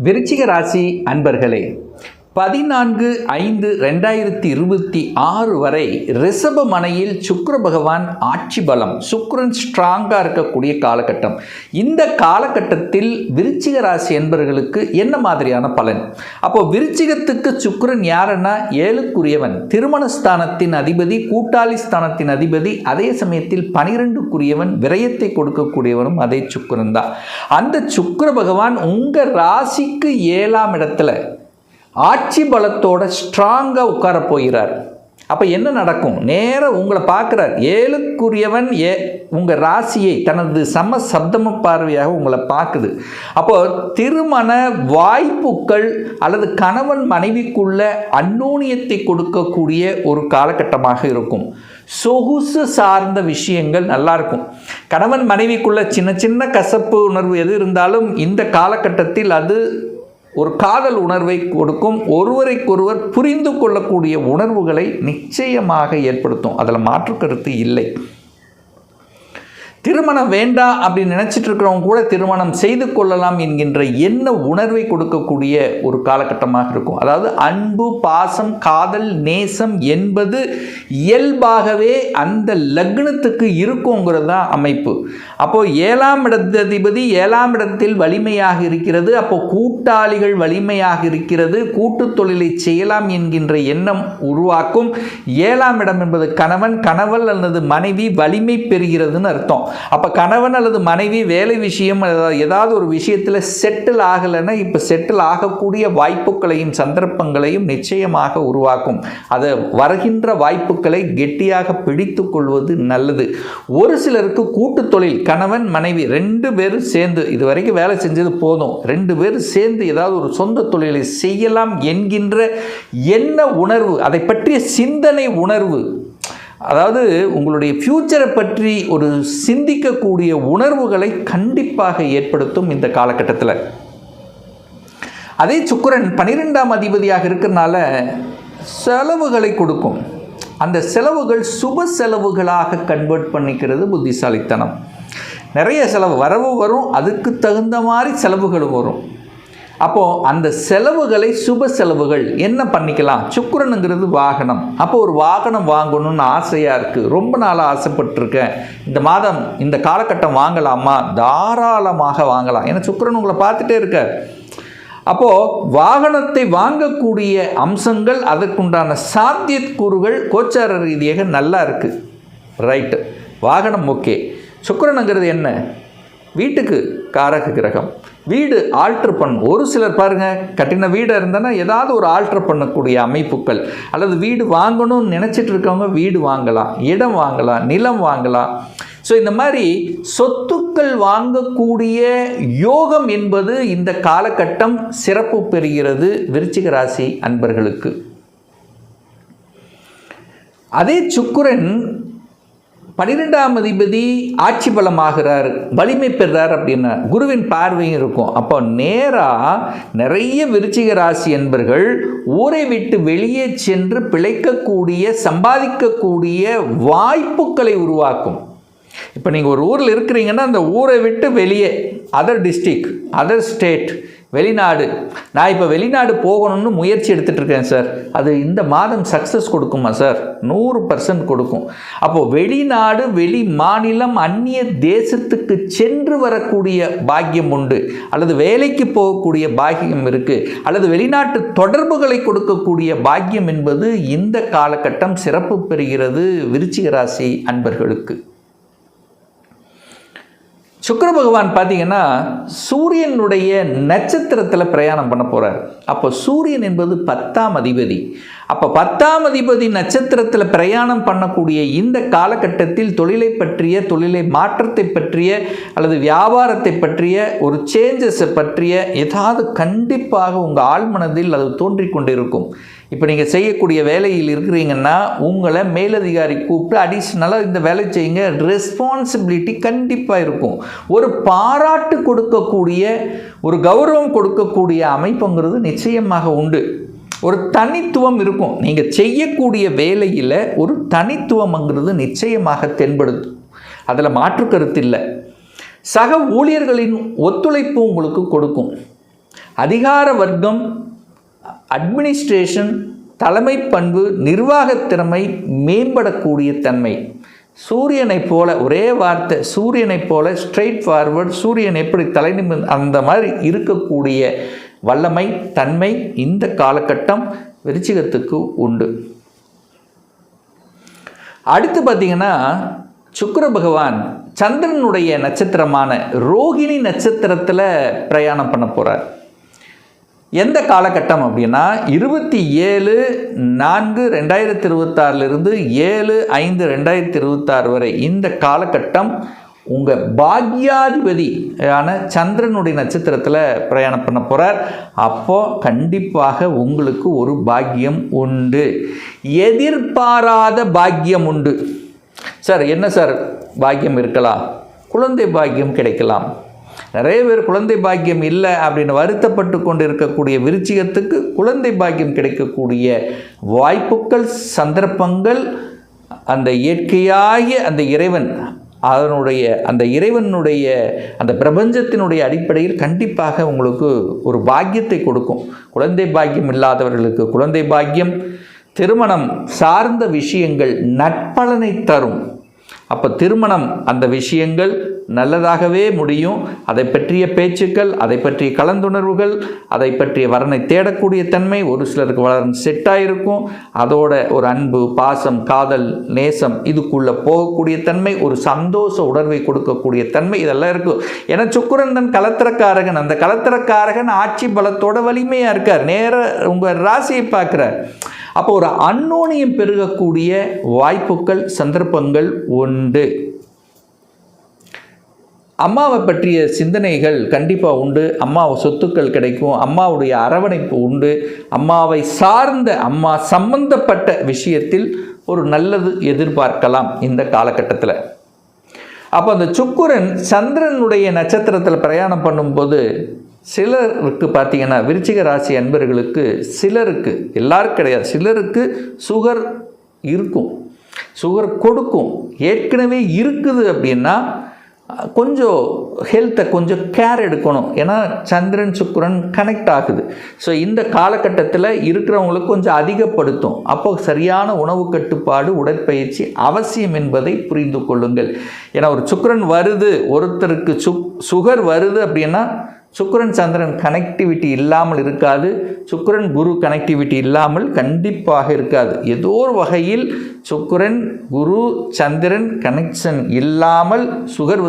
விருச்சிக ராசி அன்பர்களே, 14/5/2026 வரை ரிஷப மனையில் சுக்கிர பகவான் ஆட்சி பலம், சுக்கிரன் ஸ்ட்ராங்காக இருக்கக்கூடிய காலகட்டம். இந்த காலகட்டத்தில் விருச்சிக ராசி என்பவர்களுக்கு என்ன மாதிரியான பலன்? அப்போ விருச்சிகத்துக்கு சுக்கிரன் யாருன்னா 7க்குரியவன், திருமணஸ்தானத்தின் அதிபதி, கூட்டாளி ஸ்தானத்தின் அதிபதி, அதே சமயத்தில் 12க்குரியவன், விரயத்தை கொடுக்கக்கூடியவனும் அதே சுக்கிரன் தான். அந்த சுக்கிர பகவான் உங்கள் ராசிக்கு 7ஆம் இடத்துல ஆட்சி பலத்தோட ஸ்ட்ராங்காக உட்கார போகிறார். அப்போ என்ன நடக்கும்? நேராக உங்களை பார்க்குறார். 7க்குரியவன் உங்கள் ராசியை தனது சப்தம பார்வையாக உங்களை பார்க்குது. அப்போது திருமண வாய்ப்புகள் அல்லது கணவன் மனைவிக்குள்ள அந்யோன்யத்தை கொடுக்கக்கூடிய ஒரு காலகட்டமாக இருக்கும். சொகுசு சார்ந்த விஷயங்கள் நல்லாயிருக்கும். கணவன் மனைவிக்குள்ள சின்ன சின்ன கசப்பு உணர்வு எது இருந்தாலும் இந்த காலகட்டத்தில் அது ஒரு காதல் உணர்வை கொடுக்கும். ஒருவரைக்கொருவர் புரிந்து கொள்ளக்கூடிய உணர்வுகளை நிச்சயமாக ஏற்படுத்தும். அதில் மாற்று கருத்து இல்லை. திருமணம் வேண்டாம் அப்படின்னு நினச்சிட்டு இருக்கிறவங்க கூட திருமணம் செய்து கொள்ளலாம் என்கின்ற எண்ண உணர்வை கொடுக்கக்கூடிய ஒரு காலகட்டமாக இருக்கும். அதாவது அன்பு, பாசம், காதல், நேசம் என்பது இயல்பாகவே அந்த லக்னத்துக்கு இருக்குங்கிறது தான் அமைப்பு. அப்போது 7ஆம் இடத்ததிபதி 7ஆம் இடத்தில் வலிமையாக இருக்கிறது. அப்போ கூட்டாளிகள் வலிமையாக இருக்கிறது. கூட்டு தொழிலை செய்யலாம் என்கின்ற எண்ணம் உருவாக்கும். 7ஆம் இடம் என்பது கணவன், கணவன் அல்லது மனைவி வலிமை பெறுகிறதுன்னு அர்த்தம். அப்போ கணவன் அல்லது மனைவி வேலை விஷயம் ஏதாவது ஒரு விஷயத்தில் செட்டில் ஆகலைன்னா இப்போ செட்டில் ஆகக்கூடிய வாய்ப்புகளையும் சந்தர்ப்பங்களையும் நிச்சயமாக உருவாக்கும். அதை வருகின்ற வாய்ப்புகளை கெட்டியாக பிடித்து கொள்வது நல்லது. ஒரு சிலருக்கு கூட்டு தொழில், கணவன் மனைவி 2 பேரும் சேர்ந்து இதுவரைக்கும் வேலை செஞ்சது போதும், 2 பேரும் சேர்ந்து ஏதாவது ஒரு சொந்த தொழிலை செய்யலாம் என்கின்ற எண்ண உணர்வு, அதை பற்றிய சிந்தனை உணர்வு, அதாவது உங்களுடைய ஃப்யூச்சரை பற்றி ஒரு சிந்திக்கக்கூடிய உணர்வுகளை கண்டிப்பாக ஏற்படுத்தும் இந்த காலகட்டத்தில். அதே சுக்கிரன் 12ஆம் அதிபதியாக இருக்கிறனால செலவுகளை கொடுக்கும். அந்த செலவுகள் சுப செலவுகளாக கன்வெர்ட் பண்ணிக்கிறது புத்திசாலித்தனம். நிறைய செலவு வரவு வரும், அதுக்கு தகுந்த மாதிரி செலவுகளும் வரும். அப்போது அந்த செலவுகளை சுப செலவுகள் என்ன பண்ணிக்கலாம்? சுக்கிரனுங்கிறது வாகனம். அப்போது ஒரு வாகனம் வாங்கணும்னு ஆசையாக இருக்குது, ரொம்ப நாளாக ஆசைப்பட்டிருக்கேன், இந்த மாதம் இந்த காலகட்டம் வாங்கலாமா? தாராளமாக வாங்கலாம். ஏன்னா சுக்கிரன் உங்களை பார்த்துட்டே இருக்க. அப்போது வாகனத்தை வாங்கக்கூடிய அம்சங்கள், அதற்குண்டான சாத்தியக்கூறுகள் கோச்சார ரீதியாக நல்லா இருக்குது. ரைட்டு, வாகனம் ஓகே. சுக்கிரனுங்கிறது என்ன? வீட்டுக்கு காரக கிரகம். வீடு ஆல்ட்ரு பண்ணும். ஒரு சிலர் பாருங்கள், கட்டின வீடாக இருந்தனா ஏதாவது ஒரு ஆல்ட்ரு பண்ணக்கூடிய அமைப்புகள், அல்லது வீடு வாங்கணும்னு நினச்சிட்டு இருக்கவங்க வீடு வாங்கலாம், இடம் வாங்கலாம், நிலம் வாங்கலாம். ஸோ இந்த மாதிரி சொத்துக்கள் வாங்கக்கூடிய யோகம் என்பது இந்த காலகட்டம் சிறப்பு பெறுகிறது விருச்சிக ராசி அன்பர்களுக்கு. அதே சுக்கிரன் 12ஆம் அதிபதி ஆட்சி பலமாகிறார், வலிமை பெறார் அப்படின்னா குருவின் பார்வையும் இருக்கும். அப்போ நேராக நிறைய விருச்சிக ராசி என்பர்கள் ஊரை விட்டு வெளியே சென்று பிழைக்கக்கூடிய, சம்பாதிக்கக்கூடிய வாய்ப்புகளை உருவாக்கும். இப்போ நீங்கள் ஒரு ஊரில் இருக்கிறீங்கன்னா அந்த ஊரை விட்டு வெளியே, அதர் டிஸ்ட்ரிக்ட், அதர் ஸ்டேட், வெளிநாடு, நான் இப்போ வெளிநாடு போகணும்னு முயற்சி எடுத்துகிட்டு இருக்கேன் சார், அது இந்த மாதம் சக்ஸஸ் கொடுக்குமா சார்? 100% கொடுக்கும். அப்போது வெளிநாடு, வெளி மாநிலம், அந்நிய தேசத்துக்கு சென்று வரக்கூடிய பாக்கியம் உண்டு, அல்லது வேலைக்கு போகக்கூடிய பாக்கியம் இருக்குது, அல்லது வெளிநாட்டு தொடர்புகளை கொடுக்கக்கூடிய பாக்கியம் என்பது இந்த காலகட்டம் சிறப்பு பெறுகிறது விருச்சிக ராசி அன்பர்களுக்கு. சுக்கிர பகவான் பார்த்தீங்கன்னா சூரியனுடைய நட்சத்திரத்தில் பிரயாணம் பண்ண போகிறார். அப்போ சூரியன் என்பது 10ஆம் அதிபதி. அப்போ 10ஆம் அதிபதி நட்சத்திரத்தில் பிரயாணம் பண்ணக்கூடிய இந்த காலகட்டத்தில் தொழிலை பற்றிய, தொழிலை மாற்றத்தை பற்றிய, அல்லது வியாபாரத்தை பற்றிய, ஒரு சேஞ்சஸை பற்றிய ஏதாவது கண்டிப்பாக உங்கள் ஆழ்மனதில் அது தோன்றிக்கொண்டு இருக்கும். இப்போ நீங்கள் செய்யக்கூடிய வேலையில் இருக்கிறீங்கன்னா உங்களை மேலதிகாரி கூப்பிட்டு அடிஷ்னலாக இந்த வேலை செய்யுங்க, ரெஸ்பான்சிபிலிட்டி கண்டிப்பாக இருக்கும். ஒரு பாராட்டு கொடுக்கக்கூடிய, ஒரு கௌரவம் கொடுக்கக்கூடிய அமைப்புங்கிறது நிச்சயமாக உண்டு. ஒரு தனித்துவம் இருக்கும். நீங்கள் செய்யக்கூடிய வேலையில் ஒரு தனித்துவம்ங்கிறது நிச்சயமாக தென்படுது, அதில் மாற்று கருத்து இல்லை. சக ஊழியர்களின் ஒத்துழைப்பு உங்களுக்கு கொடுக்கும். அதிகார வர்க்கம், அட்மினிஸ்ட்ரேஷன், தலைமை பண்பு, நிர்வாகத்திறமை மேம்படக்கூடிய தன்மை. சூரியனை போல, ஒரே வார்த்தை, சூரியனை போல ஸ்ட்ரெயிட் ஃபார்வர்ட், சூரியன் எப்படி தலை நிமிர்ந்து அந்த மாதிரி இருக்கக்கூடிய வல்லமை, தன்மை இந்த காலகட்டம் விருச்சிகத்துக்கு உண்டு. அடுத்து பார்த்திங்கன்னா சுக்கிர பகவான் சந்திரனுடைய நட்சத்திரமான ரோகிணி நட்சத்திரத்தில் பிரயாணம் பண்ண போகிறார். எந்த காலகட்டம் அப்படின்னா 27/4/2026 7/5/2026 வரை இந்த காலகட்டம் உங்கள் பாக்யாதிபதியான சந்திரனுடைய நட்சத்திரத்தில் பிரயாணம் பண்ண போகிறார். அப்போது கண்டிப்பாக உங்களுக்கு ஒரு பாக்கியம் உண்டு, எதிர்பாராத பாக்கியம் உண்டு. சார் என்ன சார் பாக்கியம் இருக்கலாம்? குழந்தை பாக்கியம் கிடைக்கலாம். நிறைய பேர் குழந்தை பாக்கியம் இல்லை அப்படின்னு வருத்தப்பட்டு கொண்டு இருக்கக்கூடிய விருச்சிகத்துக்கு குழந்தை பாக்கியம் கிடைக்கக்கூடிய வாய்ப்புகள், சந்தர்ப்பங்கள் அந்த இயற்கையாகிய அந்த இறைவன் அந்த இறைவனுடைய அந்த பிரபஞ்சத்தினுடைய அடிப்படையில் கண்டிப்பாக உங்களுக்கு ஒரு பாக்கியத்தை கொடுக்கும். குழந்தை பாக்கியம் இல்லாதவர்களுக்கு குழந்தை பாக்கியம், திருமணம் சார்ந்த விஷயங்கள் நற்பலனை தரும். அப்போ திருமணம் அந்த விஷயங்கள் நல்லதாகவே முடியும். அதை பற்றிய பேச்சுக்கள், அதை பற்றிய கலந்துணர்வுகள், அதை பற்றிய வரனை தேடக்கூடிய தன்மை, ஒரு சிலருக்கு வரன் செட்டாக இருக்கும். அதோட ஒரு அன்பு, பாசம், காதல், நேசம் இதுக்குள்ளே போகக்கூடிய தன்மை, ஒரு சந்தோஷ உணர்வை கொடுக்கக்கூடிய தன்மை இதெல்லாம் இருக்கும். ஏன்னா சுக்கிரன் தன் கலத்திரக்காரகன், அந்த கலத்திரக்காரகன் ஆட்சி பலத்தோட வலிமையாக இருக்கார், நேர உங்கள் ராசியை பார்க்குறார். அப்போ ஒரு அன்னோனியம் பெருகக்கூடிய வாய்ப்புகள், சந்தர்ப்பங்கள் உண்டு. அம்மாவை பற்றிய சிந்தனைகள் கண்டிப்பாக உண்டு. அம்மாவை சொத்துக்கள் கிடைக்கும், அம்மாவுடைய அரவணைப்பு உண்டு. அம்மாவை சார்ந்த, அம்மா சம்பந்தப்பட்ட விஷயத்தில் ஒரு நல்லது எதிர்பார்க்கலாம் இந்த காலகட்டத்தில். அப்போ அந்த சுக்கிரன் சந்திரனுடைய நட்சத்திரத்தில் பிரயாணம் பண்ணும்போது சிலருக்கு பார்த்திங்கன்னா விருச்சிக ராசி அன்பர்களுக்கு, சிலருக்கு, எல்லாருக்கும் கிடையாது, சிலருக்கு சுகர் இருக்கும், சுகர் கொடுக்கும். ஏற்கனவே இருக்குது அப்படின்னா கொஞ்சம் ஹெல்த்தை கொஞ்சம் கேர் எடுக்கணும். ஏன்னா சந்திரன் சுக்கிரன் கனெக்ட் ஆகுது. ஸோ இந்த காலகட்டத்தில் இருக்கிறவங்களுக்கு கொஞ்சம் அதிகப்படுத்தும். அப்போ சரியான உணவு கட்டுப்பாடு, உடற்பயிற்சி அவசியம் என்பதை புரிந்து கொள்ளுங்கள். ஏன்னா ஒரு சுக்கிரன் வருது, ஒருத்தருக்கு சுகர் வருது அப்படின்னா சுக்கிரன் சந்திரன் கனெக்டிவிட்டி இல்லாமல் இருக்காது, சுக்கிரன் குரு கனெக்டிவிட்டி இல்லாமல் கண்டிப்பாக இருக்காது. ஏதோ ஒரு வகையில் சுக்கிரன் குரு சந்திரன் கனெக்ஷன் இல்லாமல் சுகர்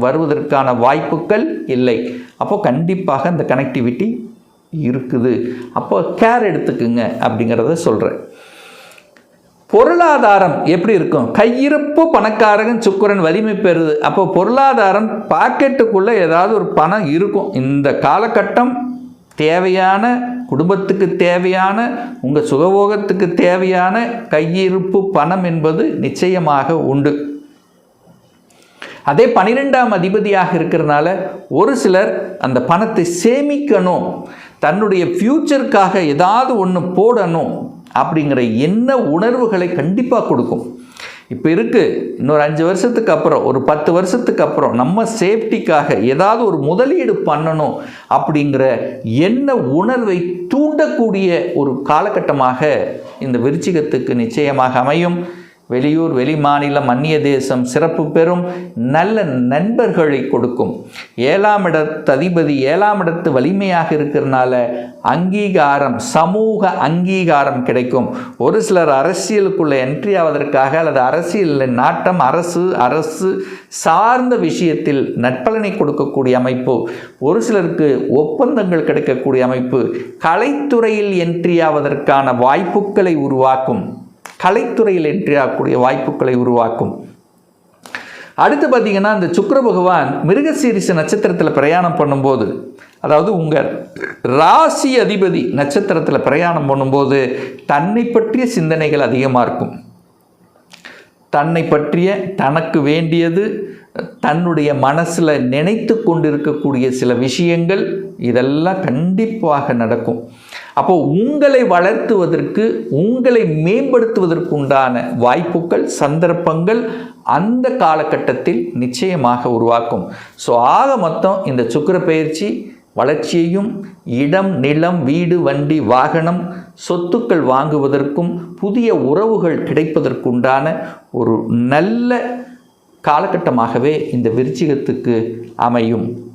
வருவதற்கான வாய்ப்புகள் இல்லை. அப்போது கண்டிப்பாக அந்த கனெக்டிவிட்டி இருக்குது. அப்போ கேர் எடுத்துக்குங்க அப்படிங்கிறத சொல்கிறேன். பொருளாதாரம் எப்படி இருக்கும்? கையிருப்பு பணக்காரகன் சுக்கிரன் வலிமை பெறுது. அப்போ பொருளாதாரம் பாக்கெட்டுக்குள்ளே ஏதாவது ஒரு பணம் இருக்கும். இந்த காலகட்டம் தேவையான, குடும்பத்துக்கு தேவையான, உங்கள் சுகபோகத்துக்கு தேவையான கையிருப்பு பணம் என்பது நிச்சயமாக உண்டு. அதே 12ஆம் அதிபதியாக இருக்கிறதுனால ஒரு சிலர் அந்த பணத்தை சேமிக்கணும், தன்னுடைய ஃப்யூச்சருக்காக ஏதாவது ஒன்று போடணும் அப்படிங்கிற என்ன உணர்வுகளை கண்டிப்பாக கொடுக்கும். இப்போ இருக்குது, இன்னொரு 5 வருஷத்துக்கு அப்புறம், ஒரு 10 வருஷத்துக்கு அப்புறம் நம்ம சேஃப்டிக்காக ஏதாவது ஒரு முதலீடு பண்ணணும் அப்படிங்கிற என்ன உணர்வை தூண்டக்கூடிய ஒரு காலகட்டமாக இந்த விருச்சிகத்துக்கு நிச்சயமாக அமையும். வெளியூர், வெளி மாநிலம், அந்நிய தேசம் சிறப்பு பெறும், நல்ல நண்பர்களை கொடுக்கும். 7ஆம் இடத்து அதிபதி 7ஆம் இடத்து வலிமையாக இருக்கிறதுனால அங்கீகாரம், சமூக அங்கீகாரம் கிடைக்கும். ஒரு சிலர் அரசியலுக்குள்ளே என்ட்ரி ஆவதற்காக அல்லது அரசியலில் நாட்டம், அரசு சார்ந்த விஷயத்தில் நற்பலனை கொடுக்கக்கூடிய அமைப்பு, ஒரு சிலருக்கு ஒப்பந்தங்கள் கிடைக்கக்கூடிய அமைப்பு, கலைத்துறையில் என்ட்ரி ஆவதற்கான வாய்ப்புகளை உருவாக்கும், கலைத்துறையில் என்ட்ரி ஆகக்கூடிய வாய்ப்புகளை உருவாக்கும். அடுத்து பார்த்திங்கன்னா இந்த சுக்கிர பகவான் மிருகசீரிஷ நட்சத்திரத்தில் பிரயாணம் பண்ணும்போது, அதாவது உங்கள் ராசி அதிபதி நட்சத்திரத்தில் பிரயாணம் பண்ணும்போது தன்னை பற்றிய சிந்தனைகள் அதிகமாக இருக்கும். தன்னை பற்றிய, தனக்கு வேண்டியது, தன்னுடைய மனசில் நினைத்து கொண்டிருக்கக்கூடிய சில விஷயங்கள் இதெல்லாம் கண்டிப்பாக நடக்கும். அப்போ உங்களை வளர்த்துவதற்கு, உங்களை மேம்படுத்துவதற்கு உண்டான வாய்ப்புகள், சந்தர்ப்பங்கள் அந்த காலகட்டத்தில் நிச்சயமாக உருவாக்கும். ஸோ ஆக மொத்தம் இந்த சுக்கிர பயிற்சி வளர்ச்சியையும், இடம், நிலம், வீடு, வண்டி, வாகனம், சொத்துக்கள் வாங்குவதற்கும் புதிய உறவுகள் கிடைப்பதற்குண்டான ஒரு நல்ல காலகட்டமாகவே இந்த விருச்சிகத்துக்கு அமையும்.